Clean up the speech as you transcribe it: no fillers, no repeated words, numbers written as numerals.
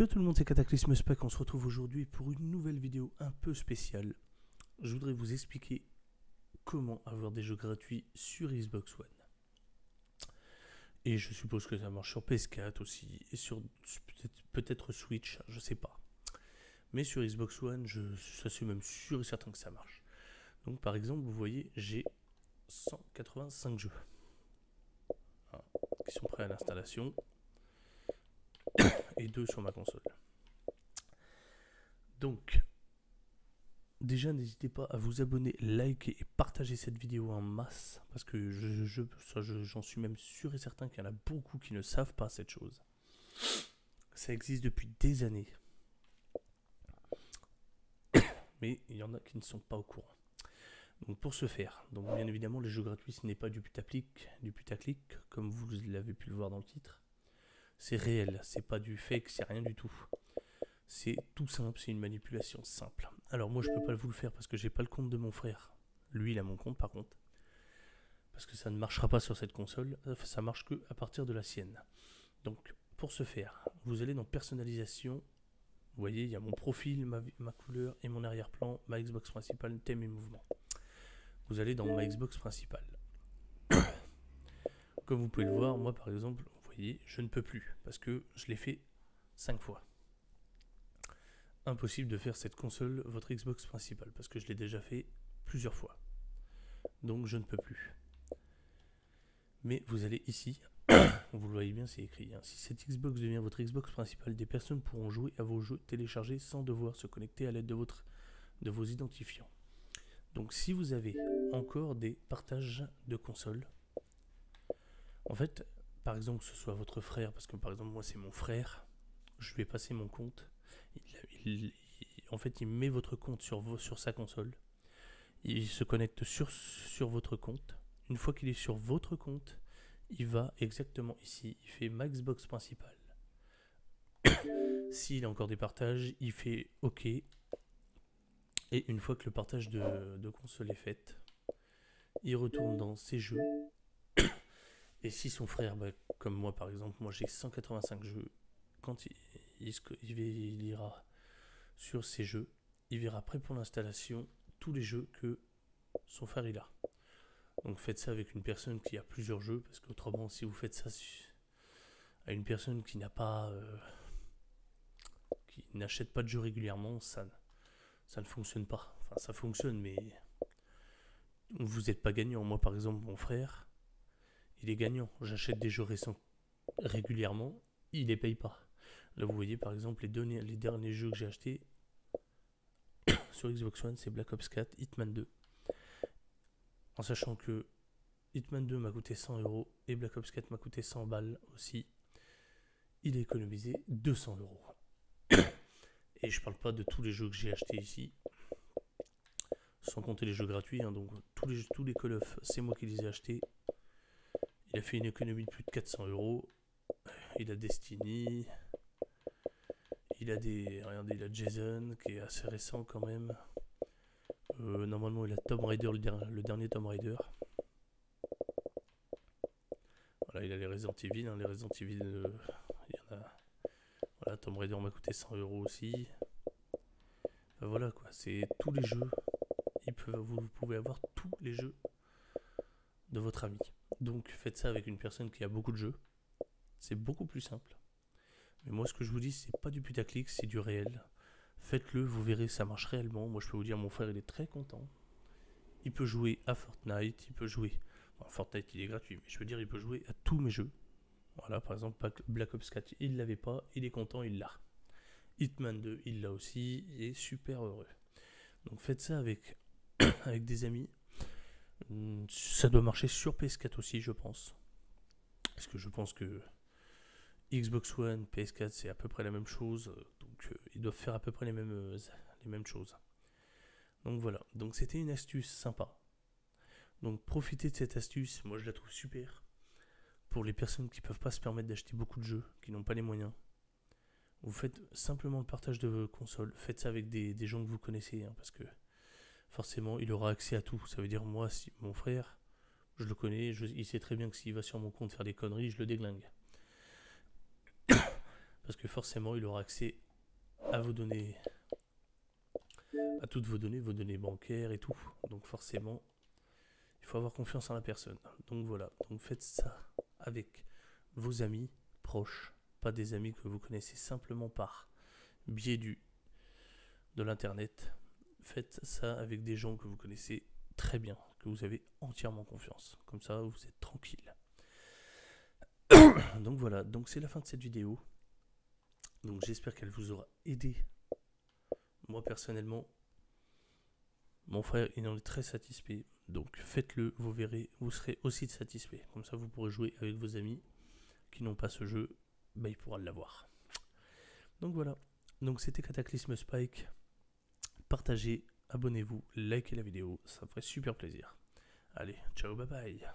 Yo tout le monde, c'est Cataclysme Spec, on se retrouve aujourd'hui pour une nouvelle vidéo un peu spéciale. Je voudrais vous expliquer comment avoir des jeux gratuits sur Xbox One. Et je suppose que ça marche sur PS4 aussi, et sur peut-être Switch, je sais pas. Mais sur Xbox One, ça c'est même sûr et certain que ça marche. Donc par exemple, vous voyez, j'ai 185 jeux qui sont prêts à l'installation, et 2 sur ma console. Donc, déjà, n'hésitez pas à vous abonner, liker et partager cette vidéo en masse, parce que j'en suis même sûr et certain qu'il y en a beaucoup qui ne savent pas cette chose. Ça existe depuis des années, mais il y en a qui ne sont pas au courant. Donc pour ce faire, donc bien évidemment, les jeux gratuits, ce n'est pas du putaclic, comme vous l'avez pu le voir dans le titre. C'est réel, c'est pas du fake, c'est rien du tout. C'est tout simple, c'est une manipulation simple. Alors moi je peux pas vous le faire parce que j'ai pas le compte de mon frère. Lui il a mon compte par contre. Parce que ça ne marchera pas sur cette console, ça marche que à partir de la sienne. Donc pour ce faire, vous allez dans personnalisation. Vous voyez, il y a mon profil, ma couleur et mon arrière-plan, ma Xbox principale, thème et mouvement. Vous allez dans ma Xbox principale. Comme vous pouvez le voir, moi par exemple, vous voyez, je ne peux plus parce que je l'ai fait 5 fois. Impossible de faire cette console votre Xbox principale parce que je l'ai déjà fait plusieurs fois. Donc je ne peux plus. Mais vous allez ici, vous le voyez bien, c'est écrit. Si cette Xbox devient votre Xbox principale, des personnes pourront jouer à vos jeux téléchargés sans devoir se connecter à l'aide de vos identifiants. Donc si vous avez encore des partages de consoles, en fait, par exemple que ce soit votre frère, parce que par exemple moi c'est mon frère, je lui ai passé mon compte, en fait il met votre compte sur sa console, il se connecte sur votre compte. Une fois qu'il est sur votre compte, il va exactement ici, il fait ma Xbox principale. S'il a encore des partages, il fait OK. Et une fois que le partage de console est fait, il retourne dans ses jeux. Et si son frère, comme moi par exemple, moi j'ai 185 jeux, quand il ira sur ses jeux, il verra prêt pour l'installation tous les jeux que son frère il a. Donc faites ça avec une personne qui a plusieurs jeux, parce qu'autrement si vous faites ça à une personne qui n'a pas qui n'achète pas de jeux régulièrement, ça ne fonctionne pas. Enfin ça fonctionne, mais vous n'êtes pas gagnant. Moi par exemple, mon frère, il est gagnant. J'achète des jeux récents régulièrement, il les paye pas. Là vous voyez par exemple les derniers jeux que j'ai achetés sur Xbox One, c'est Black Ops 4, Hitman 2. En sachant que Hitman 2 m'a coûté 100 € et Black Ops 4 m'a coûté 100 balles aussi. Il a économisé 200 €. Et je parle pas de tous les jeux que j'ai achetés ici, sans compter les jeux gratuits. Donc tous les Call of, c'est moi qui les ai achetés. Il a fait une économie de plus de 400 €. Il a Destiny. Regardez, il a Jason, qui est assez récent quand même. Normalement, il a Tomb Raider, le dernier Tomb Raider. Voilà, il a les Resident Evil. Les Resident Evil, il y en a. Voilà, Tomb Raider m'a coûté 100 € aussi. Voilà quoi, c'est tous les jeux. Vous pouvez avoir tous les jeux de votre ami. Donc faites ça avec une personne qui a beaucoup de jeux. C'est beaucoup plus simple. Mais moi, ce que je vous dis, c'est pas du putaclic, c'est du réel. Faites-le, vous verrez, ça marche réellement. Moi, je peux vous dire, mon frère, il est très content. Il peut jouer à Fortnite, il peut jouer... Bon, Fortnite, il est gratuit, mais je veux dire, il peut jouer à tous mes jeux. Voilà, par exemple, Black Ops 4, il l'avait pas, il est content, il l'a. Hitman 2, il l'a aussi, il est super heureux. Donc faites ça avec des amis. Ça doit marcher sur PS4 aussi, je pense. Parce que je pense que Xbox One, PS4, c'est à peu près la même chose. Donc ils doivent faire à peu près les mêmes choses. Donc voilà, donc c'était une astuce sympa. Donc profitez de cette astuce, moi je la trouve super. Pour les personnes qui ne peuvent pas se permettre d'acheter beaucoup de jeux, qui n'ont pas les moyens. Vous faites simplement le partage de vos consoles. Faites ça avec des gens que vous connaissez, parce que forcément il aura accès à tout. Ça veut dire moi, si mon frère, je le connais, il sait très bien que s'il va sur mon compte faire des conneries, je le déglingue. parce que forcément il aura accès à vos données, à toutes vos données bancaires et tout. Donc forcément, il faut avoir confiance en la personne. Donc voilà, donc faites ça avec vos amis proches, pas des amis que vous connaissez simplement par biais de l'internet. Faites ça avec des gens que vous connaissez très bien, que vous avez entièrement confiance. Comme ça, vous êtes tranquille. Donc voilà, donc c'est la fin de cette vidéo. Donc j'espère qu'elle vous aura aidé. Moi personnellement, mon frère il en est très satisfait. Donc faites-le, vous verrez, vous serez aussi satisfait. Comme ça vous pourrez jouer avec vos amis qui n'ont pas ce jeu, bah, il pourra l'avoir. Donc voilà, donc c'était Cataclysme Spike. Partagez, abonnez-vous, likez la vidéo, ça me ferait super plaisir. Allez, ciao, bye bye.